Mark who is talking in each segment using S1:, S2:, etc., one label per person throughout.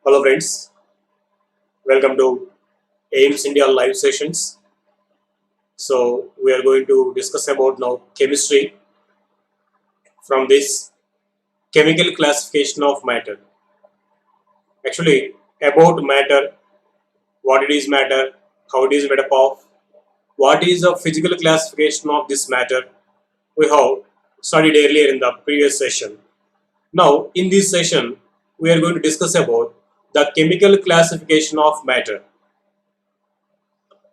S1: Hello friends, welcome to AIMS India live sessions. So we are going to discuss about now chemistry from this chemical classification of matter. Actually about matter, what it is matter, how it is made up of, what is the physical classification of this matter we have studied earlier in the previous session. Now in this session we are going to discuss about the chemical classification of matter.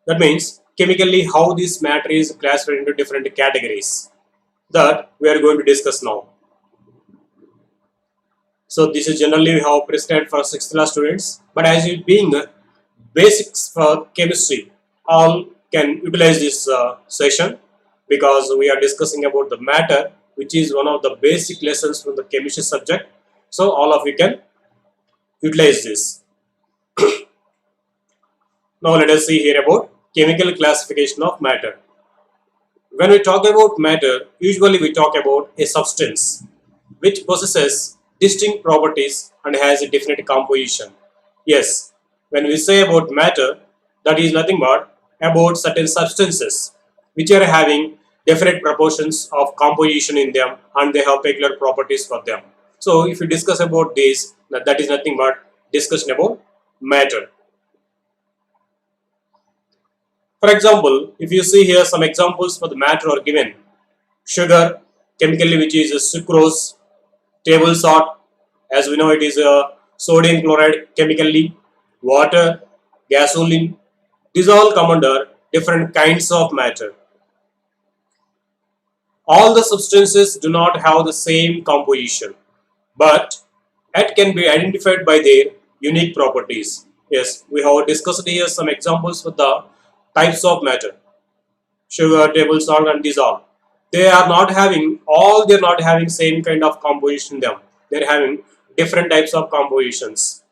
S1: That means chemically how this matter is classified into different categories that we are going to discuss now. So this is generally we have prescribed for 6th class students, but as it being basics for chemistry, all can utilize this session because we are discussing about the matter, which is one of the basic lessons from the chemistry subject. So all of you can utilize this. Now let us see here about chemical classification of matter. When we talk about matter, usually we talk about a substance which possesses distinct properties and has a definite composition. Yes, when we say about matter, that is nothing but about certain substances which are having different proportions of composition in them and they have peculiar properties for them. So if you discuss about this, that is nothing but discussion about matter. For example, if you see here some examples for the matter are given. Sugar, chemically which is sucrose, table salt, as we know it is a sodium chloride chemically, water, gasoline. These all come under different kinds of matter. All the substances do not have the same composition, but it can be identified by their unique properties. Yes, we have discussed here some examples for the types of matter. Sugar, table salt, and these all. They're not having same kind of composition in them. They're having different types of compositions.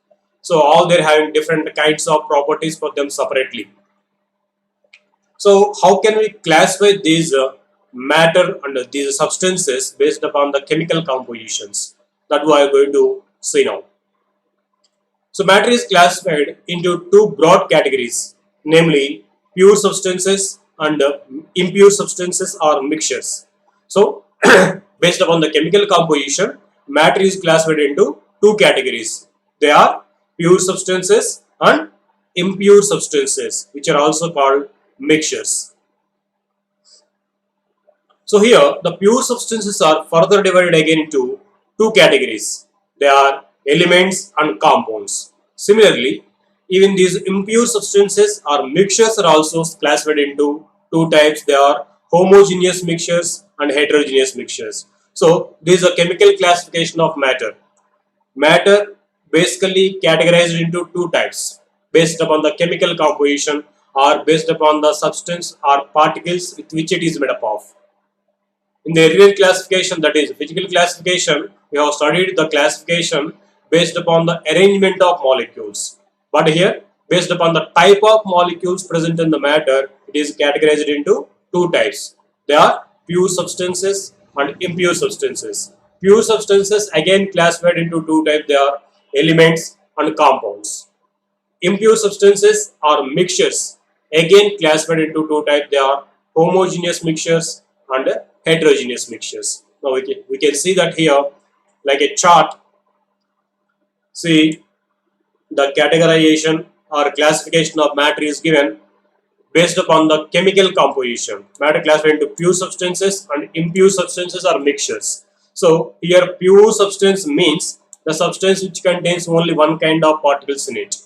S1: So all they're having different kinds of properties for them separately. So how can we classify these matter and these substances based upon the chemical compositions? That we are going to see now. So matter is classified into two broad categories, namely pure substances and impure substances or mixtures. So based upon the chemical composition, matter is classified into two categories. They are pure substances and impure substances, which are also called mixtures. So here the pure substances are further divided again into two categories. They are elements and compounds. Similarly, even these impure substances or mixtures are also classified into two types. They are homogeneous mixtures and heterogeneous mixtures. So this is a chemical classification of matter. Matter basically categorized into two types based upon the chemical composition or based upon the substance or particles with which it is made up of. In the earlier classification, that is physical classification, we have studied the classification based upon the arrangement of molecules. But here, based upon the type of molecules present in the matter, it is categorized into two types. They are pure substances and impure substances. Pure substances again classified into two types. They are elements and compounds. Impure substances are mixtures, again classified into two types. They are homogeneous mixtures and heterogeneous mixtures. Now we can see that here like a chart. See, the categorization or classification of matter is given based upon the chemical composition. Matter classified into pure substances and impure substances or mixtures. So here pure substance means the substance which contains only one kind of particles in it,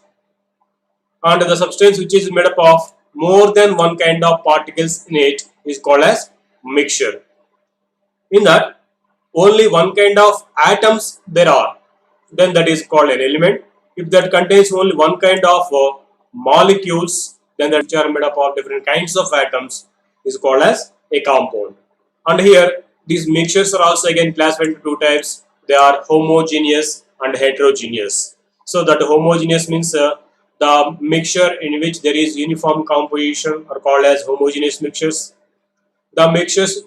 S1: and the substance which is made up of more than one kind of particles in it is called as mixture. In that only one kind of atoms there are, then that is called an element. If that contains only one kind of molecules, then that which are made up of different kinds of atoms is called as a compound. And here these mixtures are also again classified into two types. They are homogeneous and heterogeneous. So that homogeneous means the mixture in which there is uniform composition are called as homogeneous mixtures. The mixtures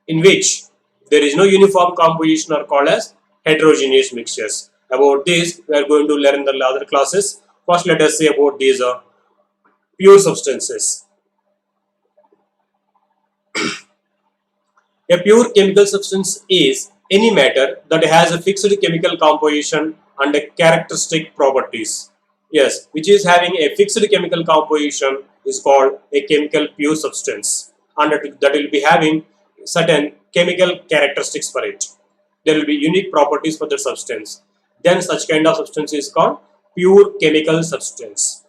S1: in which there is no uniform composition are called as heterogeneous mixtures. About this, we are going to learn in the other classes. First, let us see about these pure substances. A pure chemical substance is any matter that has a fixed chemical composition and a characteristic properties. Yes, which is having a fixed chemical composition is called a chemical pure substance, and that will be having certain chemical characteristics for it. There will be unique properties for the substance. Then such kind of substance is called pure chemical substance.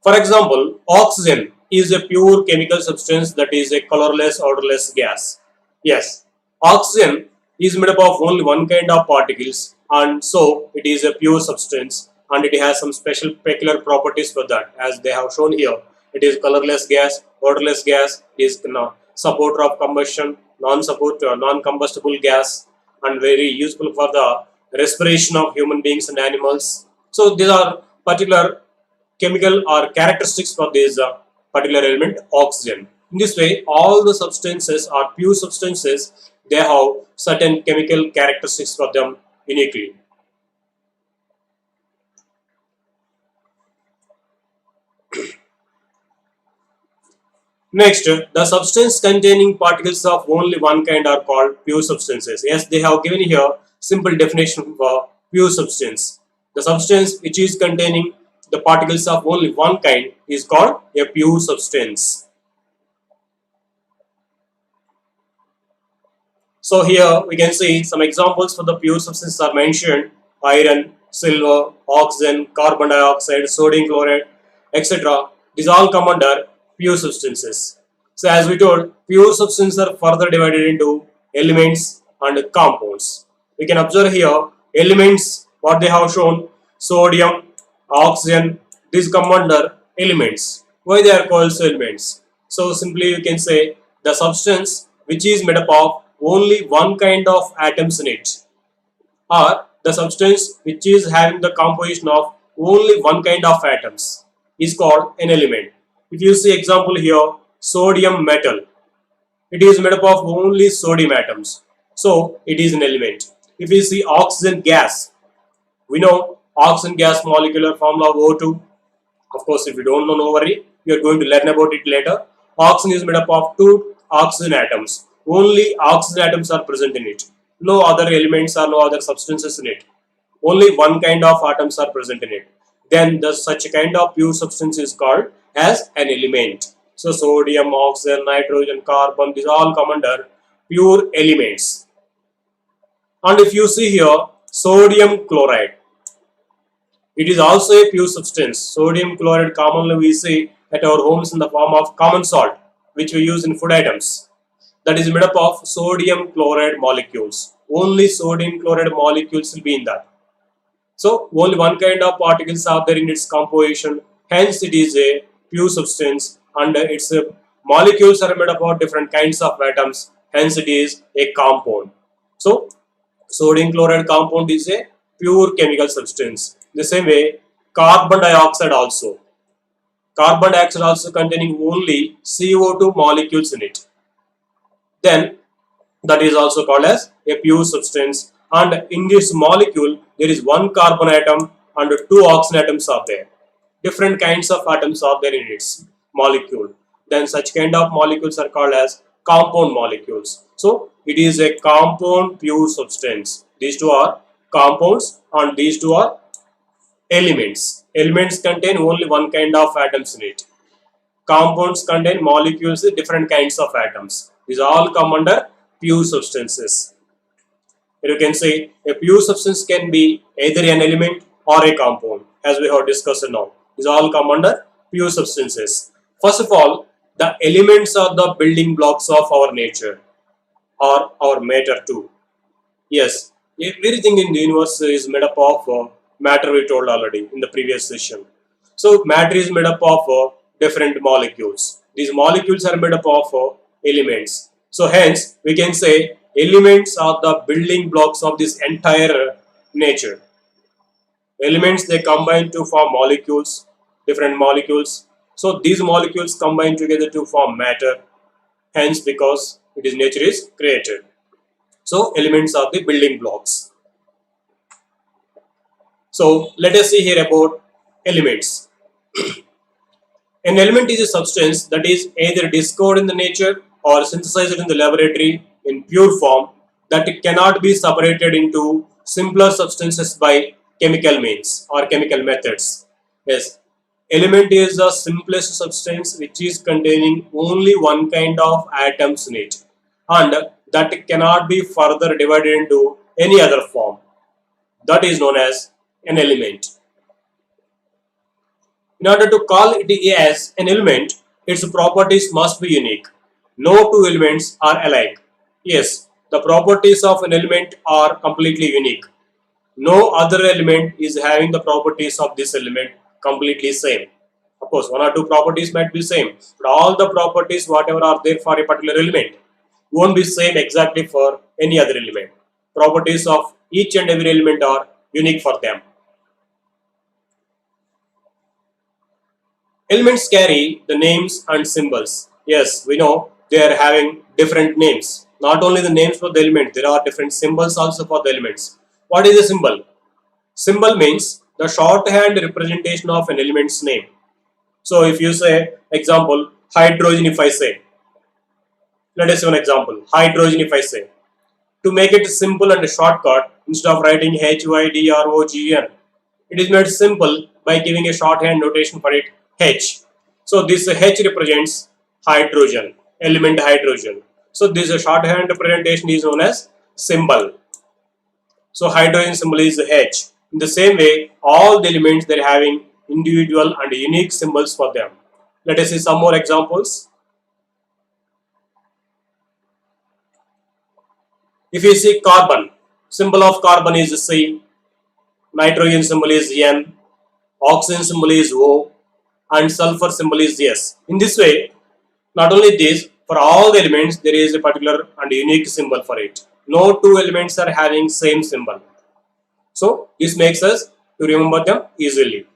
S1: For example, oxygen is a pure chemical substance that is a colorless, odorless gas. Yes, oxygen is made up of only one kind of particles, and so it is a pure substance, and it has some special peculiar properties for that, as they have shown here. It is colorless gas, odorless gas, it is supporter of combustion, non-combustible gas, and very useful for the respiration of human beings and animals. So these are particular chemical or characteristics for this particular element, oxygen. In this way, all the substances are pure substances. They have certain chemical characteristics for them uniquely. Next, the substance containing particles of only one kind are called pure substances. Yes, they have given here simple definition for pure substance. The substance which is containing the particles of only one kind is called a pure substance. So here we can see some examples for the pure substances are mentioned: iron, silver, oxygen, carbon dioxide, sodium chloride, etc. These all come under pure substances. So as we told, pure substances are further divided into elements and compounds. We can observe here elements, what they have shown: sodium, oxygen, these come under elements. Why they are called elements? So simply you can say the substance which is made up of only one kind of atoms in it, or the substance which is having the composition of only one kind of atoms is called an element. If you see example here, sodium metal, it is made up of only sodium atoms, so it is an element. If you see oxygen gas, we know oxygen gas molecular formula of O2. Of course, if you don't know, no worry, you are going to learn about it later. Oxygen is made up of two oxygen atoms. Only oxygen atoms are present in it. No other elements or no other substances in it. Only one kind of atoms are present in it. Then such a kind of pure substance is called as an element. So sodium, oxygen, nitrogen, carbon, these all come under pure elements. And if you see here, sodium chloride, it is also a pure substance. Sodium chloride commonly we see at our homes in the form of common salt, which we use in food items. That is made up of sodium chloride molecules. Only sodium chloride molecules will be in that. So only one kind of particles are there in its composition. Hence it is a pure substance, and its molecules are made up of different kinds of atoms. Hence it is a compound. So sodium chloride compound is a pure chemical substance. The same way, carbon dioxide also. Carbon dioxide also containing only CO2 molecules in it. Then that is also called as a pure substance. And in this molecule, there is one carbon atom and two oxygen atoms are there. Different kinds of atoms are there in its molecule. Then such kind of molecules are called as compound molecules. So it is a compound pure substance. These two are compounds and these two are elements. Elements contain only one kind of atoms in it. Compounds contain molecules with different kinds of atoms. These all come under pure substances. You can say a pure substance can be either an element or a compound, as we have discussed now. These all come under pure substances. First of all, the elements are the building blocks of our nature or our matter too. Yes, everything in the universe is made up of matter, we told already in the previous session. So matter is made up of different molecules. These molecules are made up of elements. So hence we can say elements are the building blocks of this entire nature. Elements, they combine to form molecules, different molecules. So these molecules combine together to form matter. Hence, because it is nature is created. So elements are the building blocks. So let us see here about elements. An element is a substance that is either discovered in the nature or synthesized in the laboratory in pure form that cannot be separated into simpler substances by chemical means or chemical methods. Yes, element is the simplest substance which is containing only one kind of atoms in it and that cannot be further divided into any other form. That is known as an element. In order to call it as an element, its properties must be unique. No two elements are alike. Yes, the properties of an element are completely unique. No other element is having the properties of this element completely same. Of course, one or two properties might be same, but all the properties whatever are there for a particular element won't be same exactly for any other element. Properties of each and every element are unique for them. Elements carry the names and symbols. Yes, we know they are having different names. Not only the names for the element, there are different symbols also for the elements. What is a symbol? Symbol means the shorthand representation of an element's name. So if you say, example, hydrogen, if I say, let us see one example, hydrogen, if I say, to make it simple and a shortcut, instead of writing HYDROGN, it is made simple by giving a shorthand notation for it, H. So this H represents hydrogen, element hydrogen. So this shorthand representation is known as symbol. So hydrogen symbol is H. In the same way, all the elements they are having individual and unique symbols for them. Let us see some more examples. If you see carbon, symbol of carbon is C, nitrogen symbol is N, oxygen symbol is O, and sulfur symbol is S. In this way, not only this, for all the elements there is a particular and unique symbol for it. No two elements are having same symbol. So this makes us to remember them easily.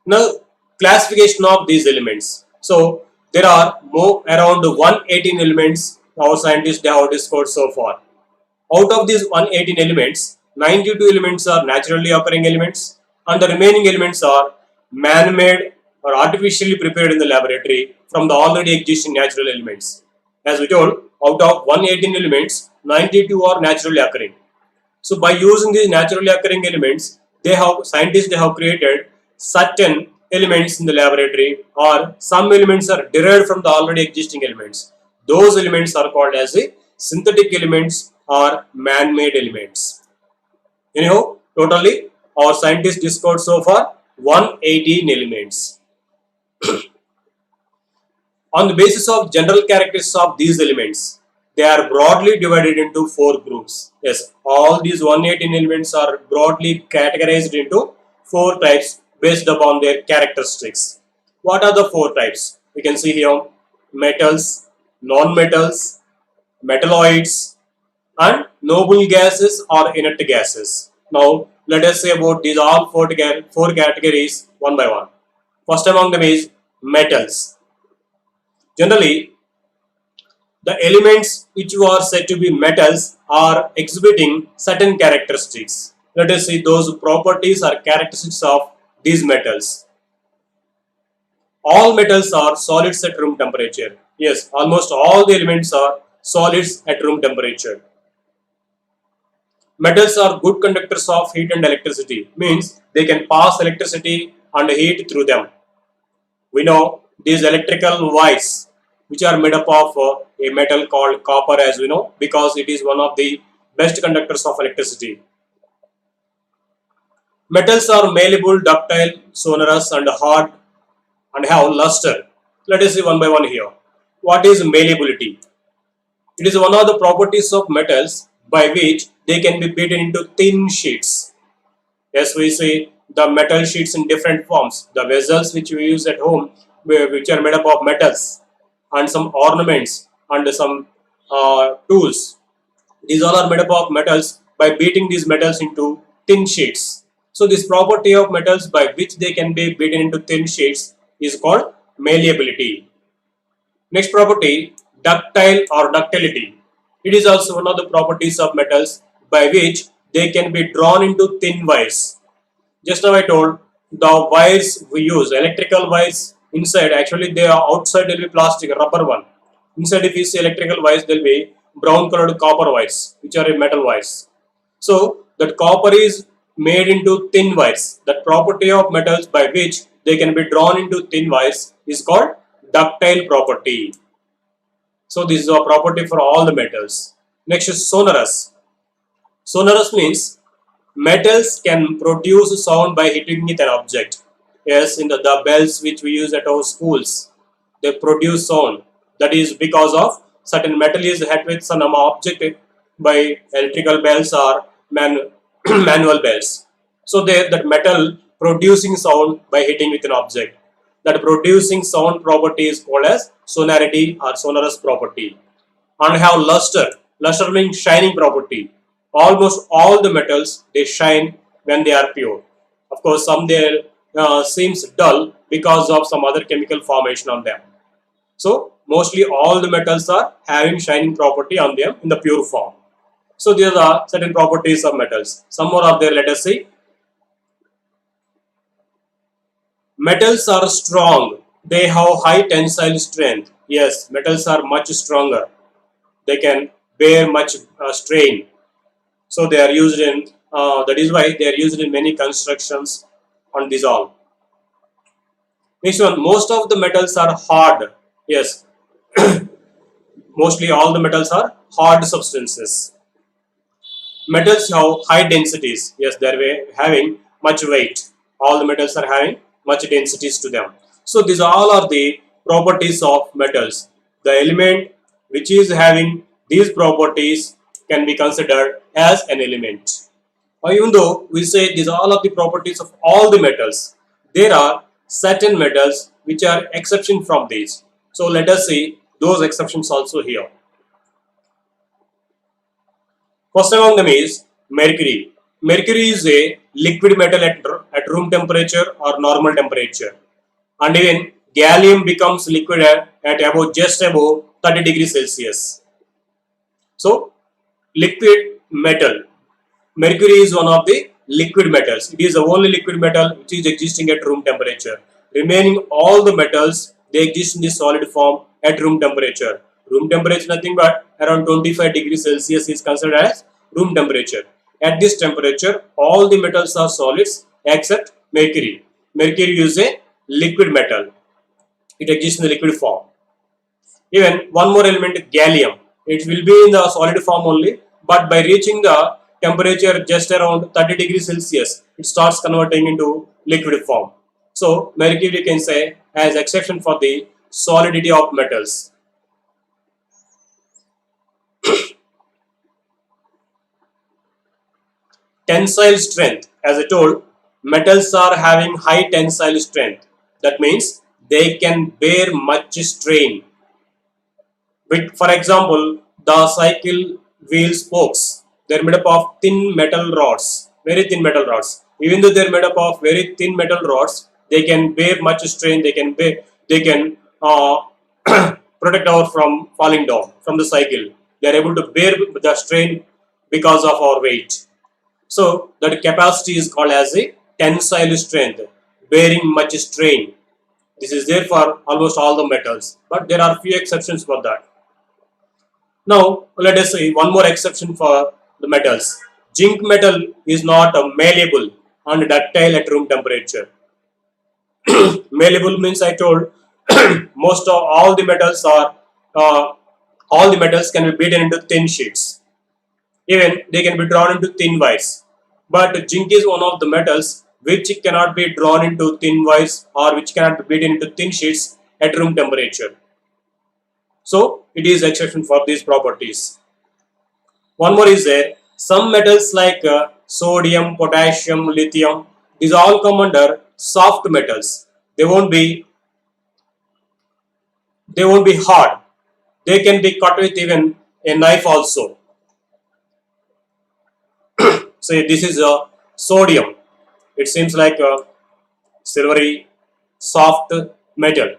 S1: Now classification of these elements. So there are more around 118 elements our scientists have discovered so far. Out of these 118 elements, 92 elements are naturally occurring elements and the remaining elements are man-made or artificially prepared in the laboratory from the already existing natural elements. As we told, out of 118 elements, 92 are naturally occurring. So by using these naturally occurring elements, scientists have created certain elements in the laboratory or some elements are derived from the already existing elements. Those elements are called as the synthetic elements or man-made elements. Anyhow, totally our scientists discovered so far 118 elements. On the basis of general characteristics of these elements, they are broadly divided into four groups. Yes, all these 118 elements are broadly categorized into four types based upon their characteristics. What are the four types? We can see here metals, non-metals, metalloids, and noble gases or inert gases. Now, let us say about these all four categories one by one. First among them is metals. Generally, the elements which are said to be metals are exhibiting certain characteristics. Let us see those properties or characteristics of these metals. All metals are solids at room temperature. Yes, almost all the elements are solids at room temperature. Metals are good conductors of heat and electricity, means they can pass electricity and heat through them. We know these electrical wires which are made up of a metal called copper, as we know, because it is one of the best conductors of electricity. Metals are malleable, ductile, sonorous and hard and have luster. Let us see one by one here. What is malleability? It is one of the properties of metals by which they can be beaten into thin sheets. Yes, we see the metal sheets in different forms. The vessels which we use at home, which are made up of metals, and some ornaments and some tools. These all are made up of metals by beating these metals into thin sheets. So this property of metals by which they can be beaten into thin sheets is called malleability. Next property, ductile or ductility. It is also one of the properties of metals by which they can be drawn into thin wires. Just now I told the wires we use, electrical wires inside, actually they are outside will be plastic, rubber one. Inside if you see electrical wires, there will be brown colored copper wires, which are metal wires. So that copper is made into thin wires. That property of metals by which they can be drawn into thin wires is called ductile property. So this is a property for all the metals. Next is sonorous. Sonorous means metals can produce sound by hitting with an object. Yes, in the bells which we use at our schools, they produce sound. That is because of certain metal is hit with some object by electrical bells or manual bells. So that metal producing sound by hitting with an object. That producing sound property is called as sonority or sonorous property. And have luster. Luster means shining property. Almost all the metals they shine when they are pure. Of course, some they seems dull because of some other chemical formation on them. So mostly all the metals are having shining property on them in the pure form. So these are certain properties of metals. Some more of there. Let us see. Metals are strong. They have high tensile strength. Yes, metals are much stronger. They can bear much strain. So they are used in, that is why they are used in many constructions on this all. Next one, most of the metals are hard. Yes, mostly all the metals are hard substances. Metals have high densities. Yes, they are having much weight. All the metals are having much densities to them. So these all are the properties of metals. The element which is having these properties can be considered as an element. Even though we say these are all of the properties of all the metals, there are certain metals which are exception from these. So let us see those exceptions also here. First among them is mercury. Mercury is a liquid metal at room temperature or normal temperature. And even gallium becomes liquid at about just above 30 degrees Celsius. So liquid metal. Mercury is one of the liquid metals. It is the only liquid metal which is existing at room temperature. Remaining all the metals, they exist in the solid form at room temperature. Room temperature nothing but around 25 degrees Celsius is considered as room temperature. At this temperature, all the metals are solids except mercury. Mercury is a liquid metal. It exists in the liquid form. Even one more element, gallium. It will be in the solid form only, but by reaching the temperature just around 30 degrees Celsius, it starts converting into liquid form. So mercury can say as exception for the solidity of metals. Tensile strength. As I told, metals are having high tensile strength. That means they can bear much strain. For example, the cycle wheel spokes, they're made up of thin metal rods, very thin metal rods. Even though they're made up of very thin metal rods, they can bear much strain. They can protect our from falling down from the cycle. They are able to bear the strain because of our weight. So that capacity is called as a tensile strength, bearing much strain. This is there for almost all the metals, but there are few exceptions for that. Now, let us see one more exception for the metals. Zinc metal is not malleable and ductile at room temperature. Malleable means I told most of all the metals are all the metals can be beaten into thin sheets. Even they can be drawn into thin wires. But zinc is one of the metals which cannot be drawn into thin wires or which cannot be beaten into thin sheets at room temperature. So it is exception for these properties. One more is there. Some metals like sodium, potassium, lithium, these all come under soft metals. They won't be hard. They can be cut with even a knife also. So this is a sodium. It seems like a silvery, soft metal.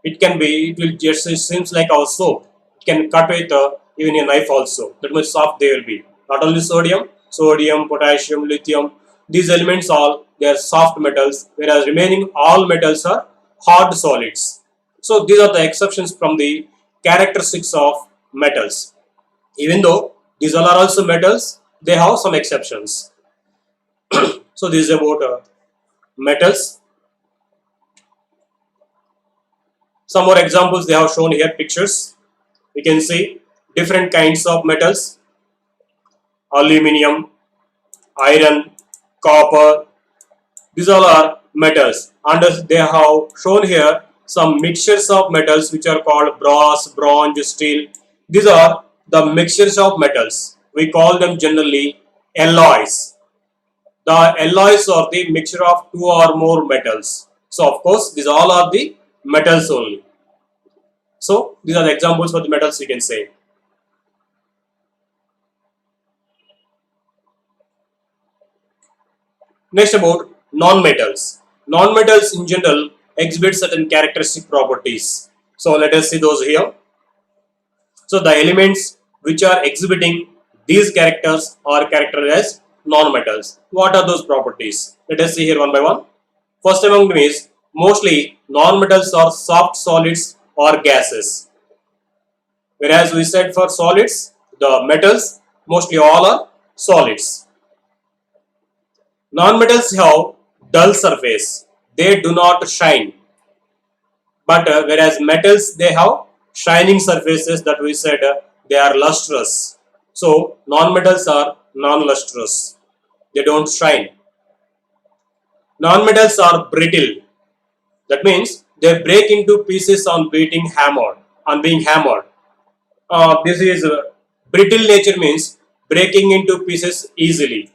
S1: It will just, it seems like our soap. It can cut with even a knife also. That much soft they will be. Not only sodium, potassium, lithium. These elements all they are soft metals, whereas remaining all metals are hard solids. So these are the exceptions from the characteristics of metals. Even though these all are also metals, they have some exceptions. So this is about metals. Some more examples they have shown here pictures. We can see different kinds of metals: aluminium, iron, copper. These all are metals, and they have shown here some mixtures of metals which are called brass, bronze, steel. These are the mixtures of metals. We call them generally alloys. The alloys are the mixture of two or more metals. So of course these all are the metals only. So these are the examples for the metals we can say. Next about non-metals. Non-metals in general exhibit certain characteristic properties. So let us see those here. So the elements which are exhibiting these characters are characterized as non-metals. What are those properties? Let us see here one by one. First among them is mostly non-metals are soft solids or gases. Whereas we said for solids, the metals mostly all are solids. Non-metals have dull surface. They do not shine. But whereas metals, they have shining surfaces that we said they are lustrous. So non-metals are non-lustrous. They don't shine. Non-metals are brittle. That means they break into pieces on being hammered. This is brittle nature means breaking into pieces easily.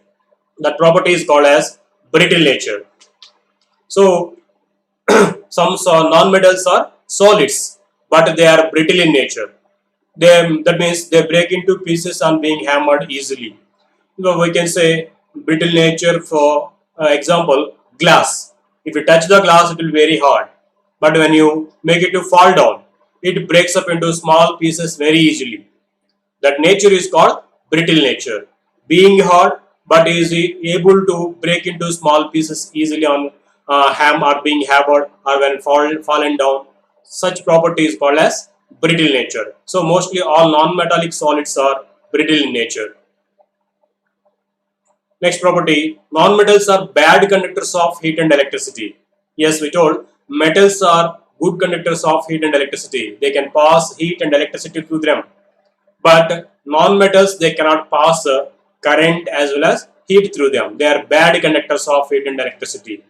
S1: That property is called as brittle nature. So some non-metals are solids, but they are brittle in nature. That means they break into pieces on being hammered easily. So we can say brittle nature for example glass. If you touch the glass, it will be very hard. But when you make it to fall down, it breaks up into small pieces very easily. That nature is called brittle nature. Being hard, but is able to break into small pieces easily on ham or being hammered or when fallen down. Such property is called as brittle nature. So mostly all non-metallic solids are brittle in nature. Next property, non-metals are bad conductors of heat and electricity. Yes, we told metals are good conductors of heat and electricity. They can pass heat and electricity to them. But non-metals, they cannot pass current as well as heat through them. They are bad conductors of heat and electricity.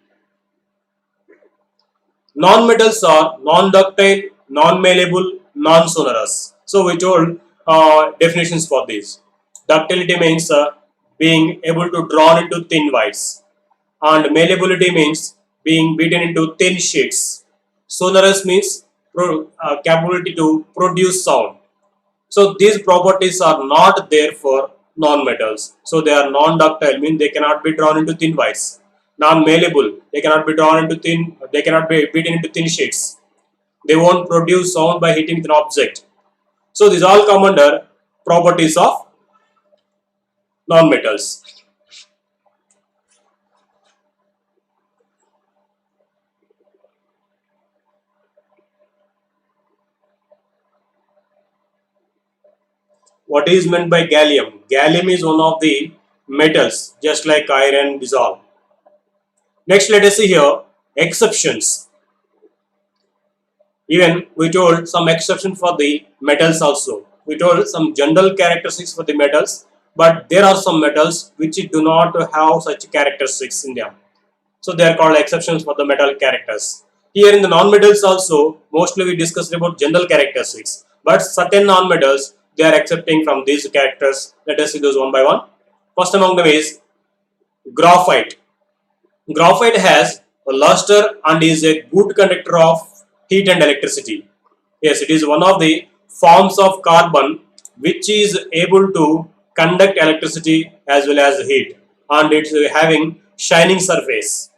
S1: Non-metals are non-ductile, non-malleable, non-sonorous. So we told definitions for these. Ductility means being able to drawn into thin wires, and malleability means being beaten into thin sheets. Sonorous means capability to produce sound. So these properties are not there for non-metals. So they are non-ductile, means they cannot be drawn into thin wires. Non-malleable, they cannot be drawn into thin, they cannot be beaten into thin sheets. They won't produce sound by hitting an object. So these all come under properties of non-metals. What is meant by gallium? Gallium is one of the metals, just like iron, dissolve. Next, let us see here exceptions. Even we told some exception for the metals also. We told some general characteristics for the metals, but there are some metals which do not have such characteristics in them. So they are called exceptions for the metal characters. Here in the non-metals also, mostly we discussed about general characteristics, but certain non-metals they are accepting from these characters. Let us see those one by one. First among them is graphite. Graphite has a luster and is a good conductor of heat and electricity. Yes, it is one of the forms of carbon which is able to conduct electricity as well as heat, and it's having shining surface.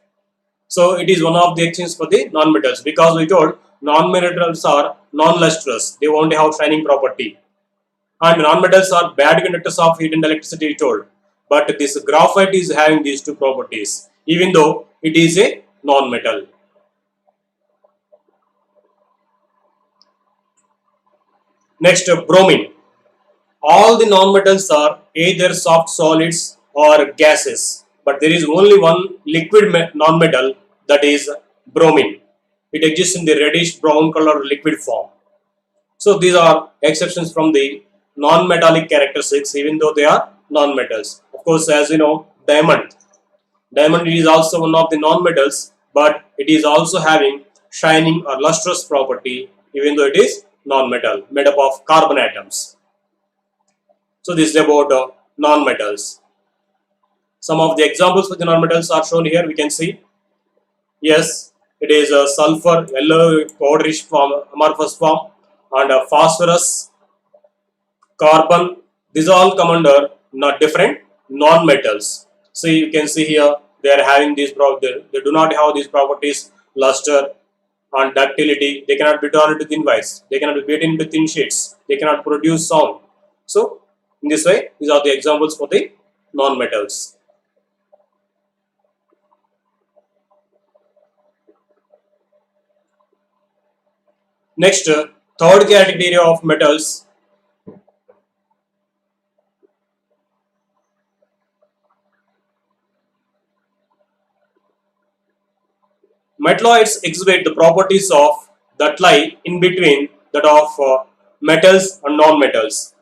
S1: So it is one of the exchanges for the non-metals, because we told non-metals are non-lustrous. They won't have shining property. and non-metals are bad conductors of heat and electricity told. But this graphite is having these two properties, even though it is a non-metal. Next, bromine. All the non-metals are either soft solids or gases, but there is only one liquid non-metal, that is bromine. It exists in the reddish brown color liquid form. So these are exceptions from the non-metallic characteristics, even though they are non-metals. Of course, as you know, diamond. Diamond is also one of the non-metals, but it is also having shining or lustrous property, even though it is non-metal, made up of carbon atoms. So this is about non-metals. Some of the examples for the non-metals are shown here. We can see, yes, it is a sulfur, yellow powderish form, amorphous form, and phosphorus, carbon. These all come under not different non-metals. See, you can see here they are having these they do not have these properties, luster and ductility. They cannot be turned into thin wires. They cannot be beaten into thin sheets. They cannot produce sound. So in this way, these are the examples for the non-metals. Next, third category of metals. Metalloids exhibit the properties of that lie in between that of metals and non-metals.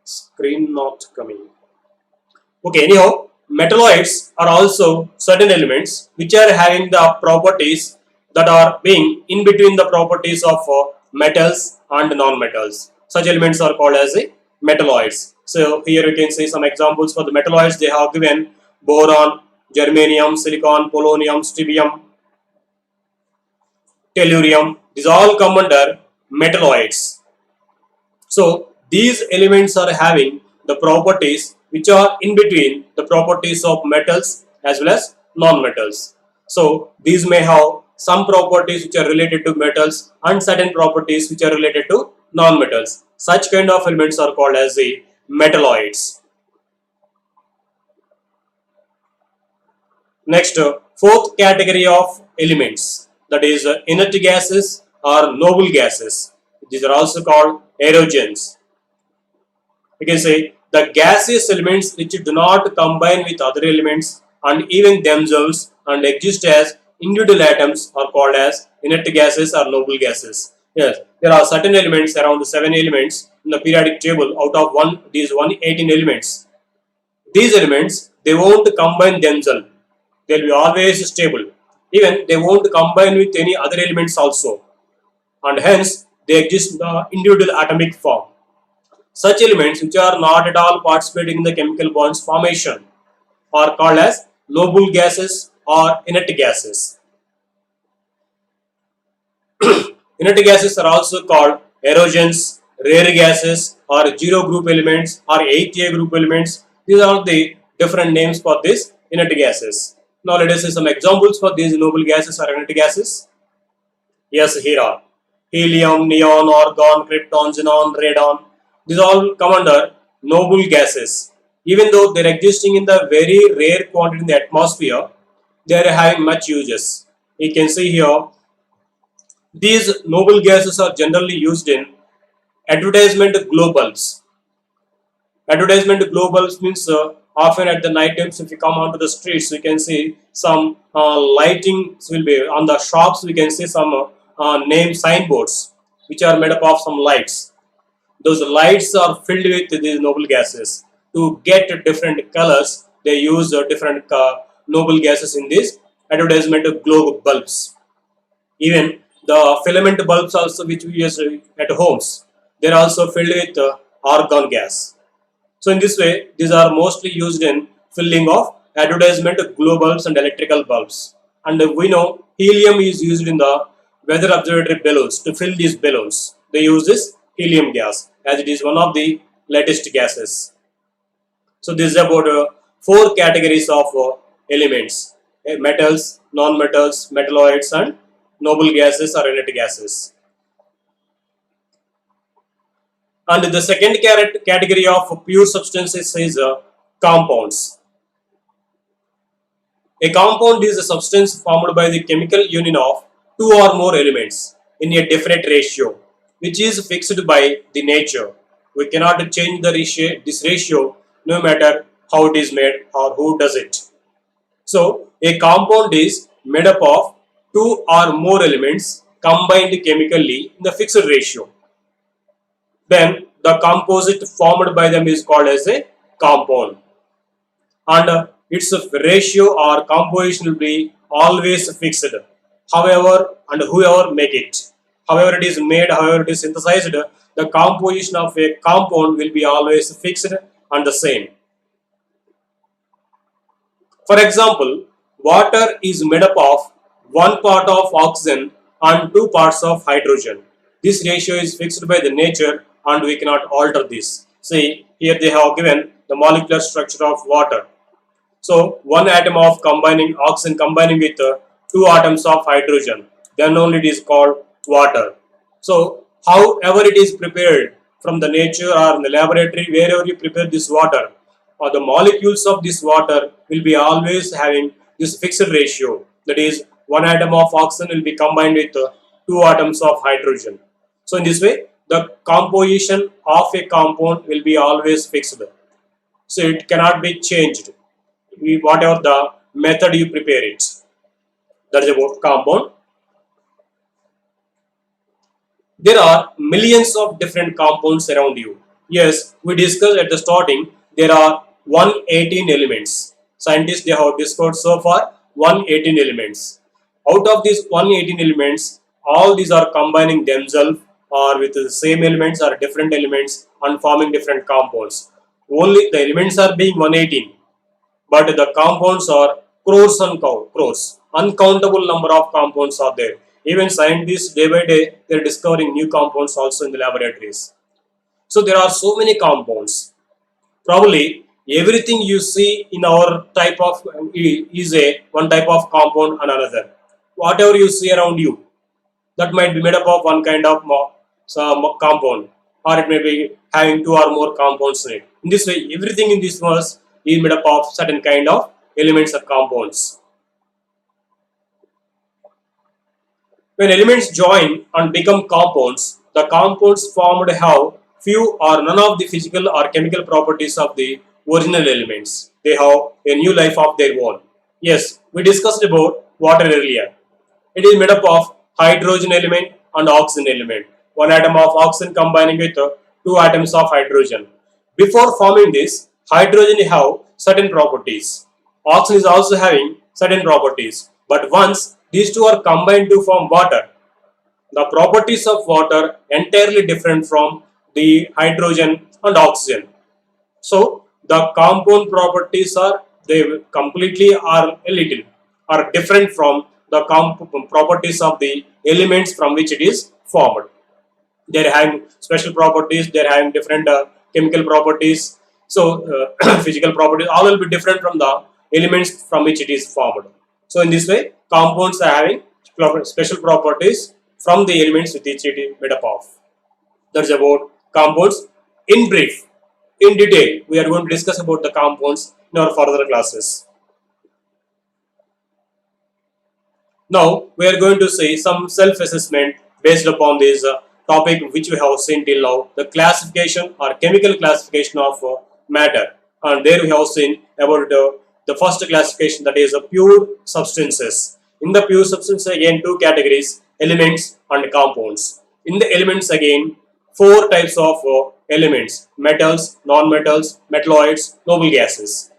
S1: Screen not coming. Okay, anyhow, metalloids are also certain elements which are having the properties that are being in between the properties of metals and non-metals. Such elements are called as metalloids. So here you can see some examples for the metalloids. They have given boron, germanium, silicon, polonium, strontium, tellurium. These all come under metalloids. So these elements are having the properties which are in between the properties of metals as well as non-metals. So these may have some properties which are related to metals and certain properties which are related to non-metals. Such kind of elements are called as the metalloids. Next, fourth category of elements, that is inert gases or noble gases. These are also called aerogens. We can say the gaseous elements which do not combine with other elements and even themselves and exist as individual atoms are called as inert gases or noble gases. Yes, there are certain elements, around 7 elements in the periodic table out of these 118 elements. These elements, they won't combine themselves. They will be always stable. Even they won't combine with any other elements also. And hence, they exist in the individual atomic form. Such elements which are not at all participating in the chemical bonds formation are called as noble gases or inert gases. Inert gases are also called aerogens, rare gases, or zero group elements, or 8A group elements. These are the different names for these inert gases. Now let us see some examples for these noble gases or inert gases. Yes, here are helium, neon, argon, krypton, xenon, radon. These all come under noble gases. Even though they are existing in the very rare quantity in the atmosphere, they are having much uses. You can see here, these noble gases are generally used in advertisement globals. Advertisement globals means often at the night times, if you come onto the streets, we can see some lighting will be on the shops. We can see some name signboards which are made up of some lights. Those lights are filled with these noble gases. To get different colors, they use different noble gases in these advertisement globe bulbs. Even the filament bulbs also which we use at homes, they are also filled with argon gas. So in this way, these are mostly used in filling of advertisement glow bulbs and electrical bulbs. And we know helium is used in the weather observatory balloons to fill these balloons. They use this helium gas as it is one of the latest gases. So this is about 4 categories of elements: metals, non-metals, metalloids, and noble gases or inert gases. And the second category of pure substances is compounds. A compound is a substance formed by the chemical union of two or more elements in a definite ratio, which is fixed by the nature. We cannot change this ratio no matter how it is made or who does it. So, a compound is made up of two or more elements combined chemically in the fixed ratio. Then the composite formed by them is called as a compound, and its ratio or composition will be always fixed, however and whoever make it, however it is made, however it is synthesized, the composition of a compound will be always fixed and the same. For example, water is made up of one part of oxygen and two parts of hydrogen. This ratio is fixed by the nature and we cannot alter this. See, here they have given the molecular structure of water. So one atom of combining oxygen combining with two atoms of hydrogen, then only it is called water. So however it is prepared from the nature or in the laboratory, wherever you prepare this water, or the molecules of this water will be always having this fixed ratio. That is, one atom of oxygen will be combined with two atoms of hydrogen. So in this way, the composition of a compound will be always fixed. So it cannot be changed. Whatever the method you prepare it. That is about compound. There are millions of different compounds around you. Yes, we discussed at the starting there are 118 elements. Scientists they have discovered so far 118 elements. Out of these 118 elements, all these are combining themselves or with the same elements or different elements and forming different compounds. Only the elements are being 118, but the compounds are crores and crores. Uncountable number of compounds are there. Even scientists day by day they are discovering new compounds also in the laboratories. So there are so many compounds. Probably everything you see in our type of is a one type of compound and another. Whatever you see around you, that might be made up of one kind of some compound, or it may be having two or more compounds in it. In this way, everything in this verse is made up of certain kind of elements or compounds. When elements join and become compounds, the compounds formed have few or none of the physical or chemical properties of the original elements. They have a new life of their own. Yes, we discussed about water earlier. It is made up of hydrogen element and oxygen element. One atom of oxygen combining with two atoms of hydrogen. Before forming this, hydrogen have certain properties. Oxygen is also having certain properties. But once these two are combined to form water, the properties of water entirely different from the hydrogen and oxygen. So the compound properties are they completely are a little are different from the properties of the elements from which it is formed. They are having special properties. They are having different chemical properties. So physical properties all will be different from the elements from which it is formed. So in this way, compounds are having special properties from the elements with which it is made up of. That's about compounds. In brief, in detail, we are going to discuss about the compounds in our further classes. Now, we are going to see some self-assessment based upon this topic which we have seen till now, the classification or chemical classification of matter. And there we have seen about the first classification, that is pure substances. In the pure substances, again, two categories, elements and compounds. In the elements, again, four types of elements: metals, non-metals, metalloids, noble gases.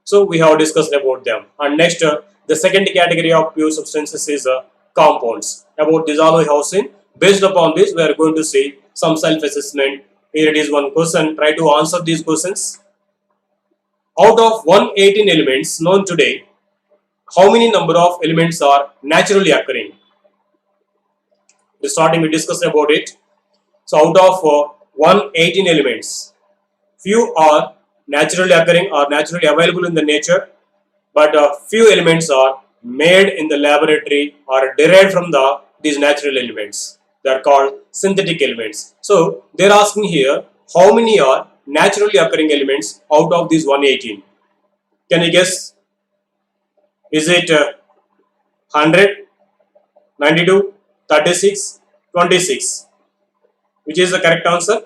S1: So we have discussed about them. And next, the second category of pure substances is compounds. About this all we have seen. Based upon this, we are going to see some self-assessment. Here it is one question. Try to answer these questions. Out of 118 elements known today, how many number of elements are naturally occurring? Starting we discussed about it. So out of 118 elements, few are naturally occurring or naturally available in the nature, but few elements are made in the laboratory or derived from these natural elements. They are called synthetic elements. So they are asking here, how many are naturally occurring elements out of these 118? Can you guess? Is it 100, 92, 36, 26? Which is the correct answer?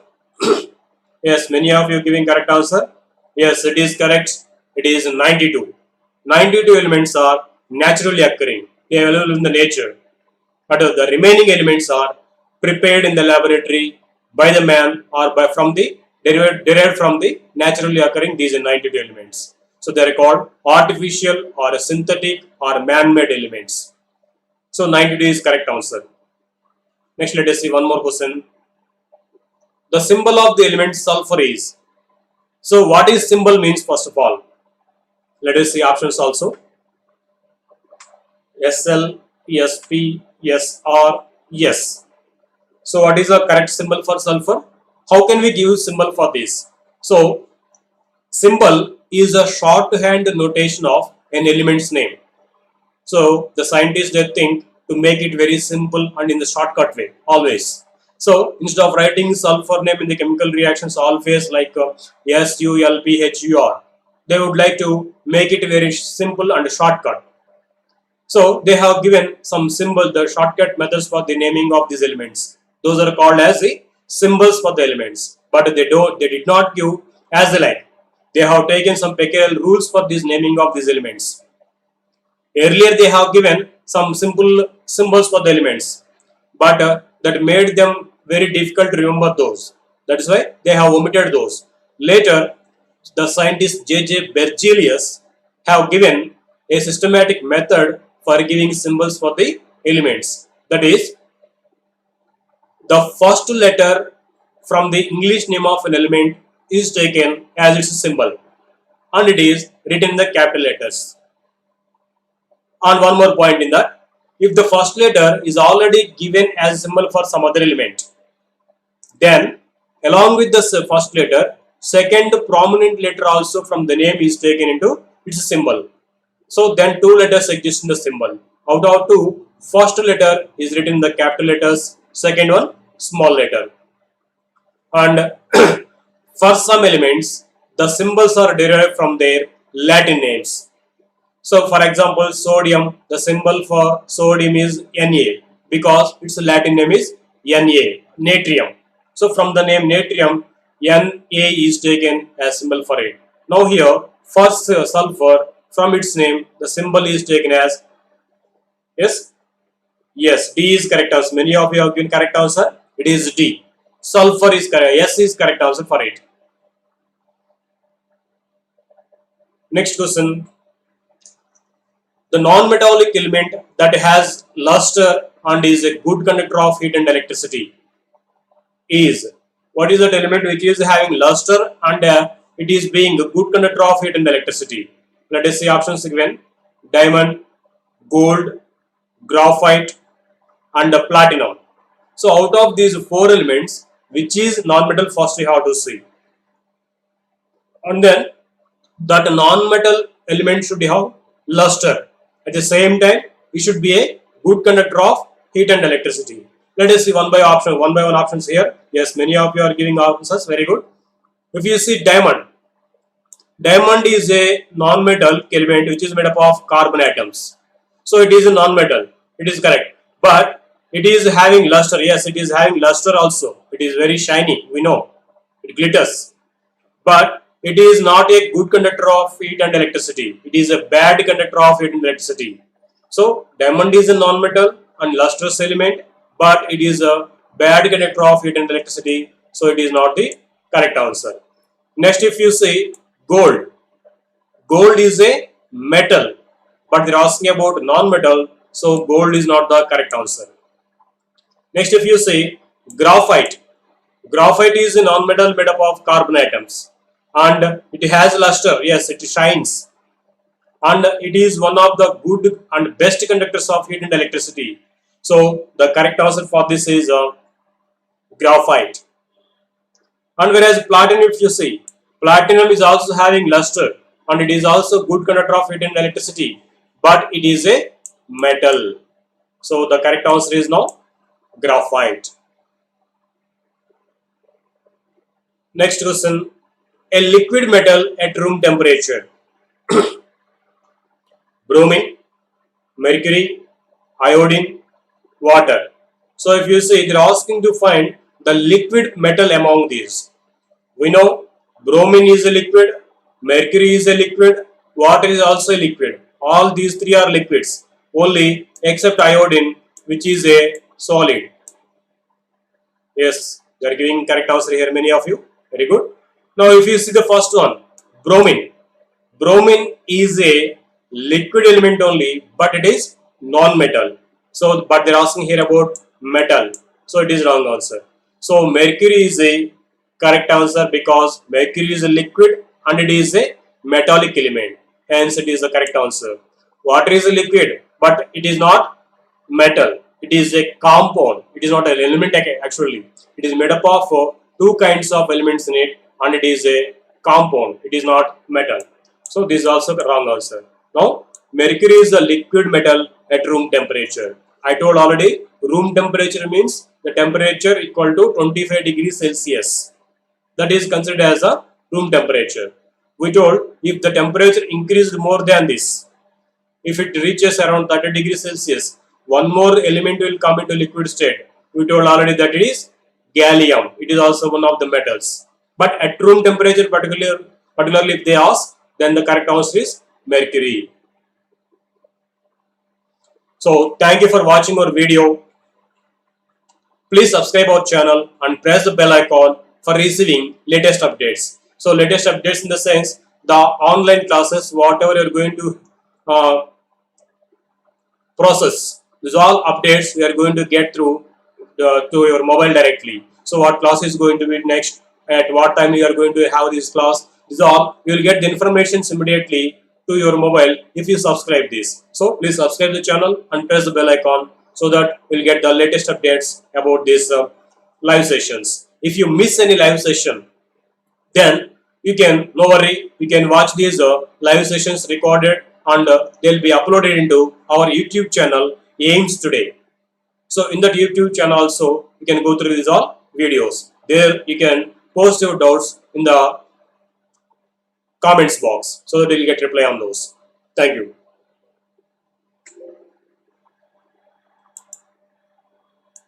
S1: Yes, many of you giving correct answer. Yes, it is correct. It is 92. 92 elements are naturally occurring. They are available in the nature. But the remaining elements are prepared in the laboratory by the man or by from the derived from the naturally occurring these 92 elements. So they are called artificial or synthetic or man-made elements. So 92 is correct answer. Next, let us see one more question. The symbol of the element sulfur is. So what is symbol means first of all? Let us see options also. SL, SP, SR, S. So what is the correct symbol for sulfur? How can we give symbol for this? So symbol is a shorthand notation of an element's name. So the scientists they think to make it very simple and in the shortcut way always. So instead of writing sulfur name in the chemical reactions always like SULPHUR, they would like to make it very simple and shortcut. So they have given some symbol, the shortcut methods for the naming of these elements. Those are called as the symbols for the elements. But they did not give as the like. They have taken some peculiar rules for this naming of these elements. Earlier they have given some simple symbols for the elements, but that made them very difficult to remember those. That is why they have omitted those. Later, the scientist J.J. Berzelius have given a systematic method for giving symbols for the elements. That is, the first letter from the English name of an element is taken as its symbol and it is written in the capital letters. And one more point in that, if the first letter is already given as a symbol for some other element, then along with the first letter, second prominent letter also from the name is taken into its symbol. So then two letters exist in the symbol. Out of two, first letter is written in the capital letters, second one small letter. And for some elements, the symbols are derived from their Latin names. So for example, sodium, the symbol for sodium is Na because its Latin name is Na, natrium. So from the name natrium, Na is taken as symbol for it. Now here, first sulfur, from its name, the symbol is taken as, yes, yes, D is correct answer. Many of you have given correct answer. It is D. Sulfur is correct. S is correct answer for it. Next question. The non-metallic element that has luster and is a good conductor of heat and electricity is, what is that element which is having luster and it is being a good conductor of heat and electricity? Let us see options again. Diamond, gold, graphite and platinum. So out of these four elements, which is non-metal, first we have to see. And then that non-metal element should have luster. At the same time, it should be a good conductor of heat and electricity. Let us see one by one options here. Yes, many of you are giving answers. Very good. If you see diamond, diamond is a non-metal element which is made up of carbon atoms. So it is a non-metal. It is correct. But it is having luster. Yes, it is having luster also. It is very shiny. We know. It glitters. But it is not a good conductor of heat and electricity. It is a bad conductor of heat and electricity. So diamond is a non-metal and lustrous element, but it is a bad conductor of heat and electricity. So it is not the correct answer. Next, if you say gold, gold is a metal, but they are asking about non-metal. So gold is not the correct answer. Next, if you say graphite, graphite is a non-metal made up of carbon atoms and it has luster. Yes, it shines and it is one of the good and best conductors of heat and electricity. So the correct answer for this is graphite. And whereas platinum, if you see, platinum is also having luster and it is also good conductor of heat and electricity, but it is a metal. So the correct answer is now graphite. Next question. A liquid metal at room temperature. Bromine, mercury, iodine, water. So if you say they're asking to find the liquid metal among these. We know bromine is a liquid, mercury is a liquid, water is also a liquid. All these three are liquids. Only except iodine, which is a solid. Yes, they are giving correct answer here, many of you. Very good. Now, if you see the first one, bromine. Bromine is a liquid element only, but it is non-metal. So, but they're asking here about metal. So, it is wrong answer. So, mercury is a correct answer because mercury is a liquid and it is a metallic element. Hence, it is the correct answer. Water is a liquid, but it is not metal. It is a compound. It is not an element actually. It is made up of two kinds of elements in it, and it is a compound. It is not metal. So this is also the wrong answer. Now, mercury is a liquid metal at room temperature. I told already, room temperature means the temperature equal to 25 degrees Celsius. That is considered as a room temperature. We told if the temperature increased more than this, if it reaches around 30 degrees Celsius, one more element will come into liquid state. We told already that it is gallium. It is also one of the metals. But at room temperature, particularly if they ask, then the correct answer is mercury. So thank you for watching our video. Please subscribe our channel and press the bell icon for receiving latest updates. So latest updates in the sense the online classes, whatever you are going to process. These all updates we are going to get through to your mobile directly. So what class is going to be next, at what time you are going to have this class, this all you will get the information immediately to your mobile if you subscribe this. So please subscribe the channel and press the bell icon so that you will get the latest updates about these live sessions. If you miss any live session, then you can, no worry, you can watch these live sessions recorded and they'll be uploaded into our YouTube channel AIMS Today. So in that YouTube channel also you can go through these all videos. There you can post your doubts in the comments box so that you'll get reply on those. Thank you.